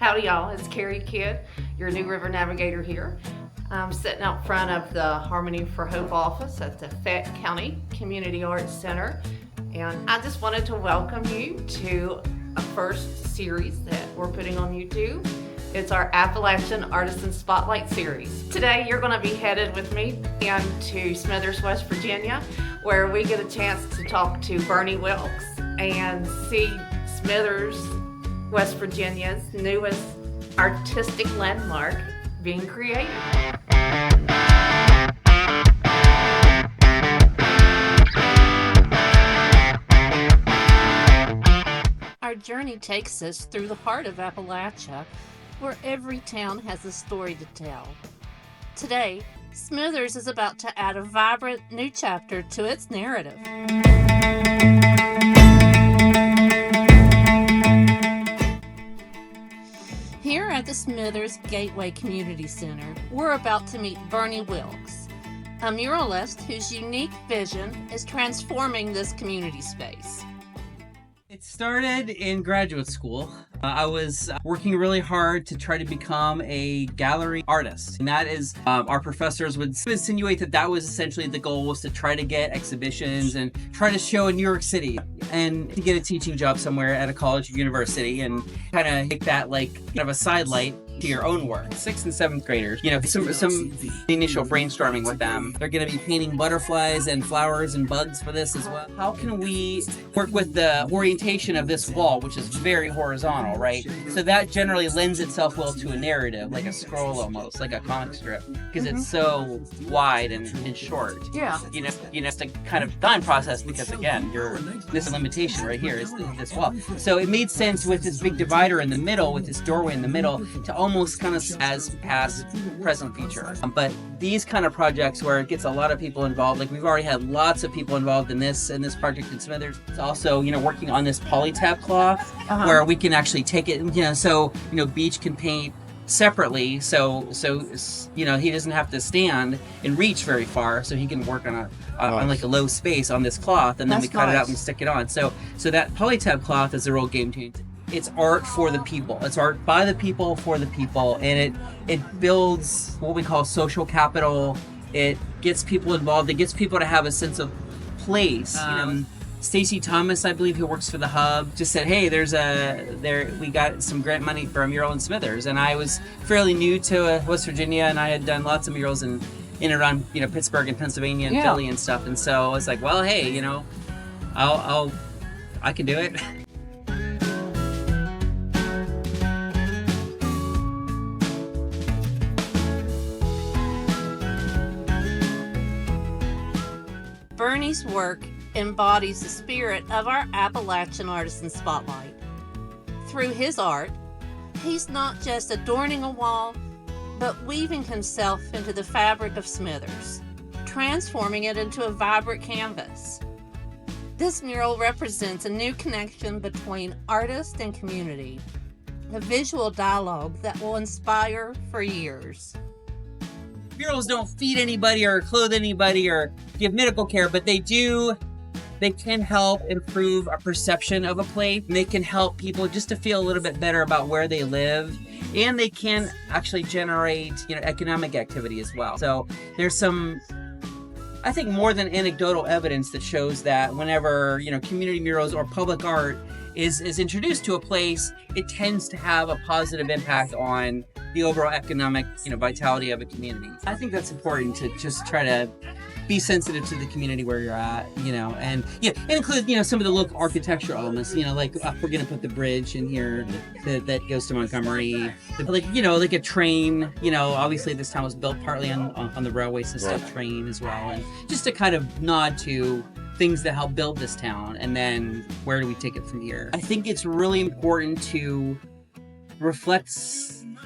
Howdy y'all, it's Carrie Kidd, your New River Navigator here. I'm sitting out front of the Harmony for Hope office at the Fayette County Community Arts Center, and I just wanted to welcome you to a first series that we're putting on YouTube. It's our Appalachian Artisan Spotlight series. Today you're going to be headed with me to Smithers, West Virginia, where we get a chance to talk to Bernie Wilkes and see Smithers, West Virginia's newest artistic landmark being created. Our journey takes us through the heart of Appalachia, where every town has a story to tell. Today, Smithers is about to add a vibrant new chapter to its narrative. Here at the Smithers Gateway Community Center, we're about to meet Bernie Wilkes, a muralist whose unique vision is transforming this community space. It started in graduate school. I was working really hard to try to become a gallery artist. And that is, our professors would insinuate that was essentially the goal, was to try to get exhibitions and try to show in New York City and to get a teaching job somewhere at a college or university and kind of make that like kind of a sidelight to your own work. 6th and 7th graders, some initial brainstorming with them. They're going to be painting butterflies and flowers and bugs for this as well. How can we work with the orientation of this wall, which is very horizontal, right? So that generally lends itself well to a narrative, like a scroll almost, like a comic strip, because it's so wide and short. Yeah. It's a kind of design process because, again, this limitation right here is this wall. So it made sense with this big divider in the middle, with this doorway in the middle, to almost kind of as past present feature. But these kind of projects where it gets a lot of people involved, like we've already had lots of people involved in this project in Smithers. It's also, working on this polytab cloth where we can actually take it, Beach can paint separately, so he doesn't have to stand and reach very far, so he can work on on like a low space on this cloth, and then we cut it out and stick it on. So that polytab cloth is a real game changer. It's art for the people. It's art by the people for the people, and it builds what we call social capital. It gets people involved. It gets people to have a sense of place. Stacy Thomas, I believe, who works for the Hub, just said, "Hey, we got some grant money for a mural in Smithers," and I was fairly new to West Virginia, and I had done lots of murals in and around Pittsburgh and Pennsylvania and Philly and stuff, and so I was like, "Well, hey, I can do it." Bernie's work embodies the spirit of our Appalachian Artisan Spotlight. Through his art, he's not just adorning a wall, but weaving himself into the fabric of Smithers, transforming it into a vibrant canvas. This mural represents a new connection between artist and community, a visual dialogue that will inspire for years. Murals don't feed anybody or clothe anybody or give medical care, but they can help improve a perception of a place. And they can help people just to feel a little bit better about where they live, and they can actually generate economic activity as well. So there's some, I think, more than anecdotal evidence that shows that whenever community murals or public art is introduced to a place, it tends to have a positive impact on the overall economic vitality of a community. I think that's important to just try to be sensitive to the community where you're at, and include some of the local architectural elements, like we're gonna put the bridge in here that goes to Montgomery, like a train. Obviously this town was built partly on the railway system, train as well, and just to kind of nod to things that help build this town, and then where do we take it from here. I think it's really important to reflect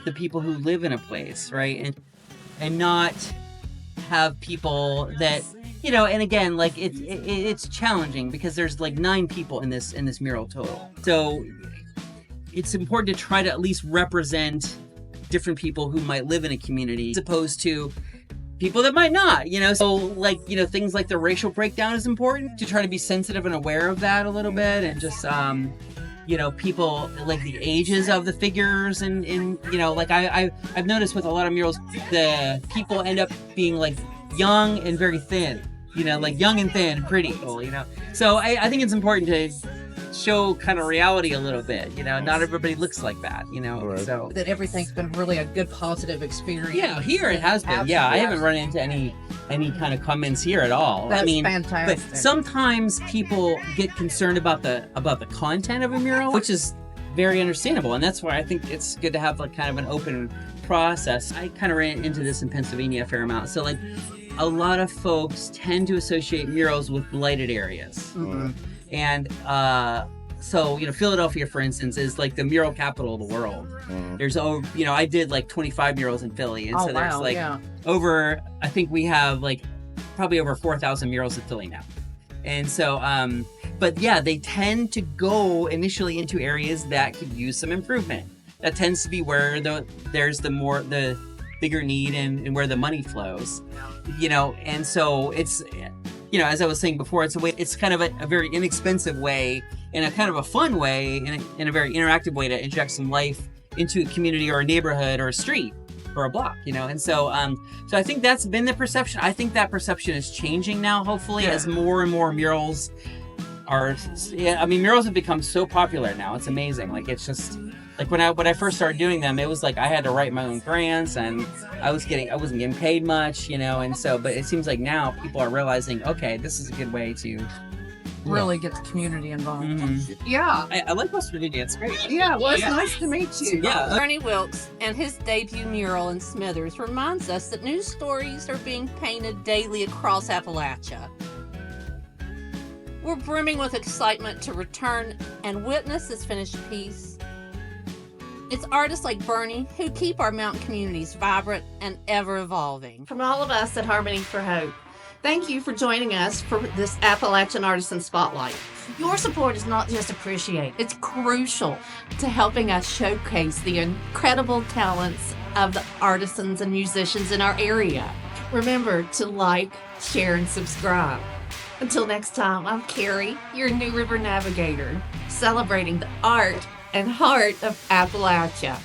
the people who live in a place, right, and not have people that and again, like it's challenging because there's like 9 people in this mural total, so it's important to try to at least represent different people who might live in a community as opposed to people that might not, so things like the racial breakdown is important to try to be sensitive and aware of that a little bit, and just people like the ages of the figures, and like I've noticed with a lot of murals, the people end up being like young and very thin, like young and thin, pretty cool, So I think it's important to show kind of reality a little bit, not everybody looks like that, Right. So That everything's been really a good positive experience. yeah, here it has been. Yeah, I haven't run into any kind of comments here at all. That's I mean, fantastic. but sometimes people get concerned about the content of a mural, which is very understandable, and that's why I think it's good to have like kind of an open process. I kind of ran into this in Pennsylvania a fair amount. So like a lot of folks tend to associate murals with blighted areas. Mhm. And so Philadelphia, for instance, is like the mural capital of the world. There's I did like 25 murals in Philly, and Oh, so there's wow, like yeah. over, I think we have like probably over 4,000 murals in Philly now. And so but yeah, they tend to go initially into areas that could use some improvement. That tends to be where there's the bigger need and where the money flows. And so it's as I was saying before, it's kind of a very inexpensive way and a kind of a fun way and a very interactive way to inject some life into a community or a neighborhood or a street or a block, and so I think that's been the perception. I think that perception is changing now, hopefully, as more and more murals murals have become so popular now. It's amazing. Like, it's just like when I first started doing them, it was like I had to write my own grants, and I wasn't getting paid much, and so, but it seems like now people are realizing, okay, this is a good way to Really get the community involved. Mhm. Yeah. I like West Virginia. It's great. Yeah, well, it's nice to meet you. Yeah. Bernie Wilkes and his debut mural in Smithers reminds us that news stories are being painted daily across Appalachia. We're brimming with excitement to return and witness this finished piece. It's artists like Bernie who keep our mountain communities vibrant and ever evolving. From all of us at Harmony for Hope, thank you for joining us for this Appalachian Artisan Spotlight. Your support is not just appreciated, it's crucial to helping us showcase the incredible talents of the artisans and musicians in our area. Remember to like, share, and subscribe. Until next time, I'm Carrie, your New River Navigator, celebrating the art and heart of Appalachia.